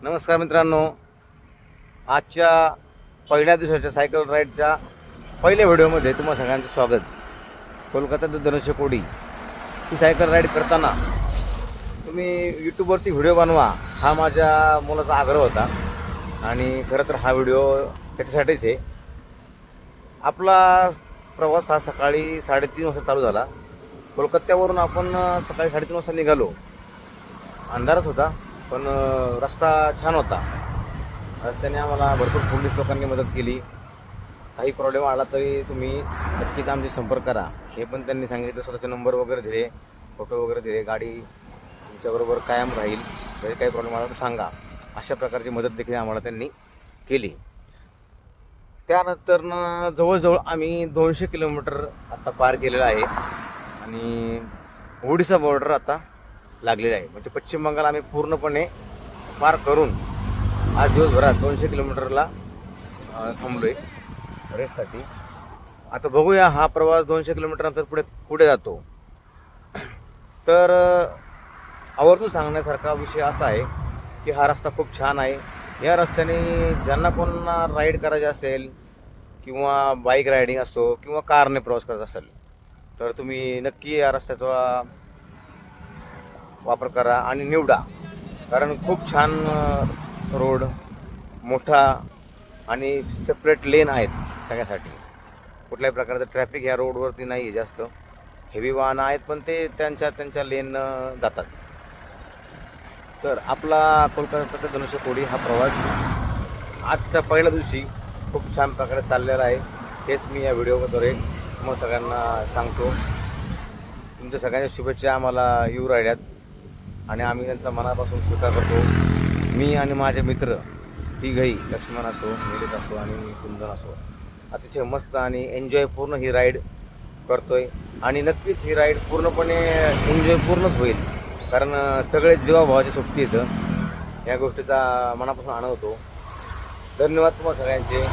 नमस्कार मित्रांनो, आजच्या पहिल्या दिवसाच्या सायकल राईडच्या पहिल्या व्हिडिओमध्ये तुम्हा सगळ्यांचं स्वागत. कोलकाता ते धनुष्यकोडी ही सायकल राईड करताना तुम्ही यूट्यूबवरती व्हिडिओ बनवा हा माझ्या मुलाचा आग्रह होता आणि खरं तर हा व्हिडिओ त्याच्यासाठीच आहे. आपला प्रवास हा सकाळी 3:30 वाजता चालू झाला. कोलकात्यावरून आपण सकाळी 3:30 वाजता निघालो. अंधारच होता पण रस्ता छान होता. रस्त्याने आम्हाला भरपूर पोलीस लोकांनी मदत केली. काही प्रॉब्लेम आला तरी तुम्ही नक्कीच आमची संपर्क करा हे पण त्यांनी सांगितलं. स्वतःचे नंबर वगैरे दिले, फोटो वगैरे दिले. गाडी तुमच्याबरोबर कायम राहील, जरी काही प्रॉब्लेम आला तर सांगा. अशा प्रकारची मदत देखील आम्हाला त्यांनी केली. त्यानंतर जवळजवळ आम्ही 200 किलोमीटर आता पार केलेलं आहे आणि ओडिसा बॉर्डर आता लागलेलं आहे. म्हणजे पश्चिम बंगाल आम्ही पूर्णपणे पार करून आज दिवसभरात 200 किलोमीटरला थांबलो आहे रेससाठी. आता बघूया हा प्रवास 200 किलोमीटरनंतर पुढे जातो. तर आवर्जून सांगण्यासारखा विषय असा आहे की हा रस्ता खूप छान आहे. या रस्त्याने ज्यांना कोणाला राईड करायचे असेल किंवा बाईक रायडिंग असतो किंवा कारने प्रवास करत असेल तर तुम्ही नक्की या रस्त्याचा वापर करा आणि निवडा. कारण खूप छान रोड, मोठा आणि सेपरेट लेन आहेत सगळ्यासाठी. कुठल्याही प्रकारचं ट्रॅफिक ह्या रोडवरती नाही आहे. जास्त हेवी वाहनं आहेत पण ते त्यांच्या लेन जातात. तर आपला कोलकाता ते धनुष्यकोडी हा प्रवास आजच्या पहिल्या दिवशी खूप छान प्रकारे चाललेला आहे. हेच मी या व्हिडिओद्वारे मग सगळ्यांना सांगतो. तुमच्या सगळ्यांच्या शुभेच्छा आम्हाला येऊ राहिल्यात आणि आम्ही त्यांचा मनापासून स्वीकार करतो. मी आणि माझे मित्र तिघही, लक्ष्मण असो, निलेश असो आणि कुंदन असो, अतिशय मस्त आणि एन्जॉय पूर्ण ही राईड करतोय. आणि नक्कीच ही राईड पूर्णपणे एन्जॉय पूर्णच होईल. कारण सगळे जीवाभावाचे सोबती येतं. या गोष्टीचा मनापासून आनंद होतो. धन्यवाद तुम्हाला सगळ्यांचे.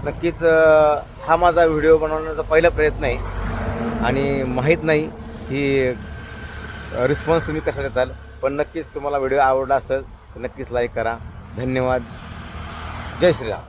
नक्कीच हा माझा व्हिडिओ बनवण्याचा पहिला प्रयत्न आहे आणि माहीत नाही की रिस्पॉन्स तुम्ही कसा देताल. पण नक्कीच तुम्हाला व्हिडिओ आवडला असेल तर नक्कीच लाईक करा. धन्यवाद. जय श्रीराम.